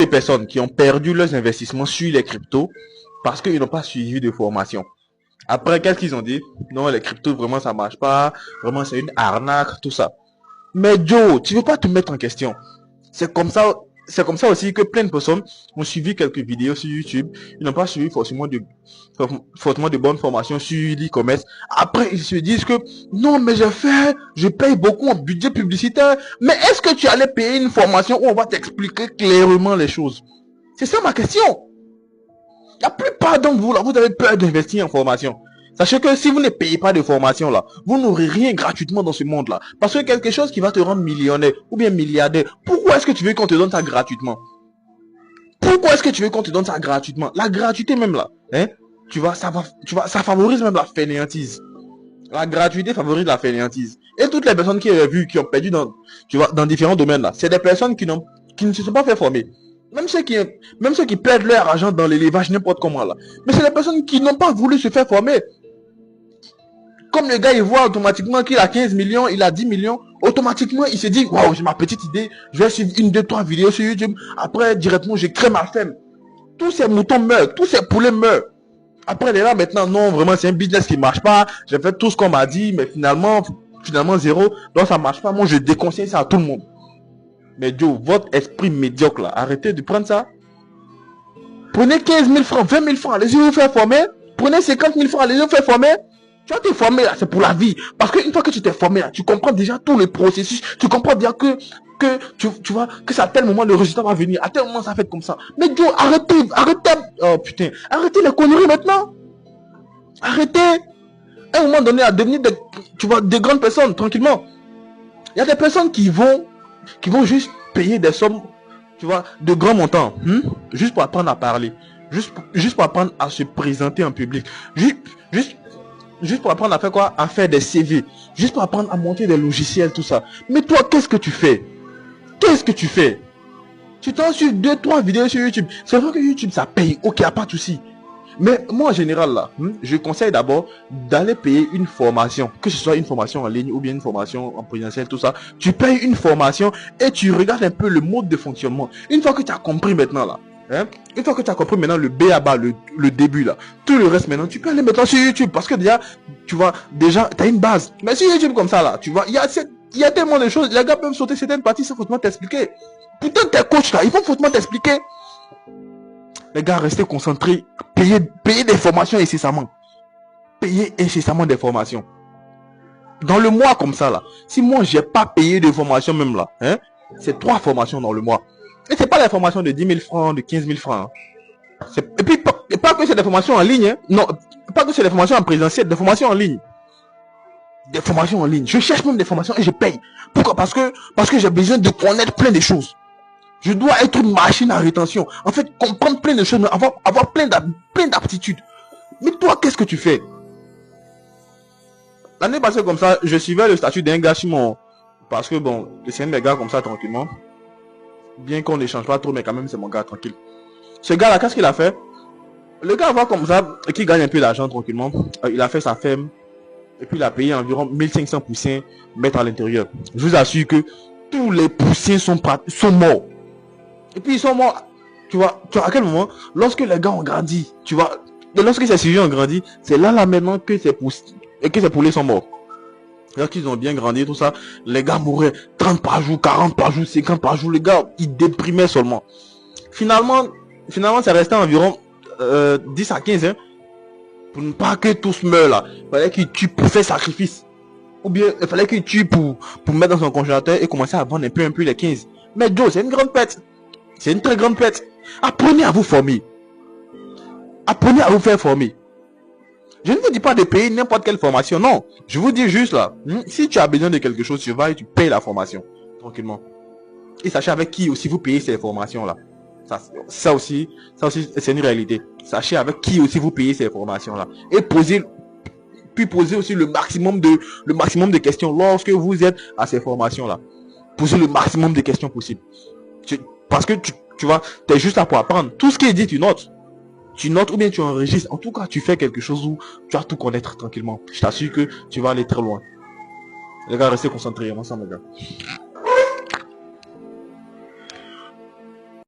des personnes qui ont perdu leurs investissements sur les cryptos parce qu'ils n'ont pas suivi de formation. Après, qu'est-ce qu'ils ont dit? Non, les cryptos, vraiment, ça marche pas. Vraiment, c'est une arnaque, tout ça. Mais Joe, tu veux pas te mettre en question. C'est comme ça, c'est comme ça aussi que plein de personnes ont suivi quelques vidéos sur YouTube. Ils n'ont pas suivi forcément de bonnes formations sur l'e-commerce. Après, ils se disent que non, mais je paye beaucoup en budget publicitaire. Mais est-ce que tu allais payer une formation où on va t'expliquer clairement les choses? C'est ça ma question. La plupart d'entre vous, là, vous avez peur d'investir en formation. Sachez que si vous ne payez pas de formation, là, vous n'aurez rien gratuitement dans ce monde-là. Parce que quelque chose qui va te rendre millionnaire ou bien milliardaire, pourquoi est-ce que tu veux qu'on te donne ça gratuitement? Pourquoi est-ce que tu veux qu'on te donne ça gratuitement? La gratuité même là, hein, ça favorise même la fainéantise. La gratuité favorise la fainéantise. Et toutes les personnes qui ont vu, qui ont perdu dans différents domaines là, c'est des personnes qui ne se sont pas fait former. Même ceux qui perdent leur argent dans l'élevage n'importe comment là. Mais c'est des personnes qui n'ont pas voulu se faire former. Comme le gars, il voit automatiquement qu'il a 15 millions, il a 10 millions, automatiquement, il se dit, waouh, j'ai ma petite idée, je vais suivre 1, 2, 3 vidéos sur YouTube, après, directement, je crée ma ferme. Tous ces moutons meurent, tous ces poulets meurent. Après, il est là, maintenant, non, vraiment, c'est un business qui marche pas, j'ai fait tout ce qu'on m'a dit, mais finalement, zéro, donc ça marche pas, moi, je déconseille ça à tout le monde. Mais Joe, votre esprit médiocre, là, arrêtez de prendre ça. Prenez 15 000 francs, 20 000 francs, allez-y vous faire former. Prenez 50 000 francs, allez-y vous faire former. Tu vas te former là, c'est pour la vie. Parce qu'une fois que tu t'es formé là, tu comprends déjà tout le processus. Tu comprends bien que tu vois, que c'est à tel moment le résultat va venir. À tel moment ça va être comme ça. Mais Joe, arrêtez. Oh putain, arrêtez les conneries maintenant. Arrêtez. À un moment donné, à devenir des grandes personnes, tranquillement. Il y a des personnes qui vont juste payer des sommes, tu vois, de grands montants. Juste pour apprendre à parler. Juste pour apprendre à se présenter en public. Juste pour apprendre à faire quoi? À faire des CV. Juste pour apprendre à monter des logiciels, tout ça. Mais toi, qu'est-ce que tu fais? Qu'est-ce que tu fais? Tu t'en suis 2, 3 vidéos sur YouTube. C'est vrai que YouTube, ça paye. Ok, y a pas de souci. Mais moi, en général, là, je conseille d'abord d'aller payer une formation. Que ce soit une formation en ligne ou bien une formation en présentiel, tout ça. Tu payes une formation et tu regardes un peu le mode de fonctionnement. Une fois que tu as compris maintenant, là, une fois que tu as compris maintenant le B à bas, le début là, tout le reste maintenant, tu peux aller maintenant sur YouTube parce que déjà, tu vois, déjà, tu as une base. Mais sur YouTube comme ça là, tu vois, il y a tellement de choses, les gars peuvent sauter certaines parties sans forcément t'expliquer. Putain, tes coachs là, ils vont forcément t'expliquer. Les gars, restez concentrés, payez des formations incessamment. Payez incessamment des formations. Dans le mois comme ça là, si moi j'ai pas payé de formation même là, c'est 3 formations dans le mois. Et c'est pas les formations de 10 000 francs, de 15 000 francs. Et puis, pas que c'est des formations en ligne. Non, pas que c'est des formations en présentiel, des formations en ligne. Des formations en ligne. Je cherche même des formations et je paye. Pourquoi? Parce que j'ai besoin de connaître plein de choses. Je dois être une machine à rétention. En fait, comprendre plein de choses, avoir plein d'aptitudes. Mais toi, qu'est-ce que tu fais? L'année passée comme ça, je suivais le statut d'un gars sur mon... Parce que bon, c'est un des gars comme ça tranquillement. Bien qu'on n'échange pas trop, mais quand même c'est mon gars tranquille. Ce gars là, qu'est-ce qu'il a fait? Le gars voit comme ça, qui gagne un peu d'argent tranquillement. Il a fait sa ferme. Et puis il a payé environ 1500 poussins mettre à l'intérieur. Je vous assure que tous les poussins sont morts. Et puis ils sont morts. Tu vois à quel moment? Lorsque les gars ont grandi. Tu vois, lorsque ces sujets ont grandi, c'est là maintenant que ces poulets sont morts. Lorsqu'ils ont bien grandi, tout ça, les gars mouraient 30 par jour, 40 par jour, 50 par jour. Les gars, ils déprimaient seulement. Finalement, ça restait environ 10 à 15, pour ne pas que tous meurent là. Il fallait qu'ils tuent pour faire sacrifice. Ou bien, il fallait qu'ils tuent pour mettre dans son congélateur et commencer à vendre un peu les 15. Mais Joe, c'est une grande pète. C'est une très grande pète. Apprenez à vous former. Apprenez à vous faire former. Je ne vous dis pas de payer n'importe quelle formation, non. Je vous dis juste là, si tu as besoin de quelque chose, tu vas et tu payes la formation, tranquillement. Et sachez avec qui aussi vous payez ces formations-là. Ça aussi, c'est une réalité. Sachez avec qui aussi vous payez ces formations-là. Et posez aussi le maximum de questions lorsque vous êtes à ces formations-là. Posez le maximum de questions possibles. Parce que tu vois, tu es juste là pour apprendre. Tout ce qui est dit, tu notes. Tu notes ou bien tu enregistres. En tout cas, tu fais quelque chose où tu vas tout connaître tranquillement. Je t'assure que tu vas aller très loin. Les gars, restez concentrés ensemble, les gars.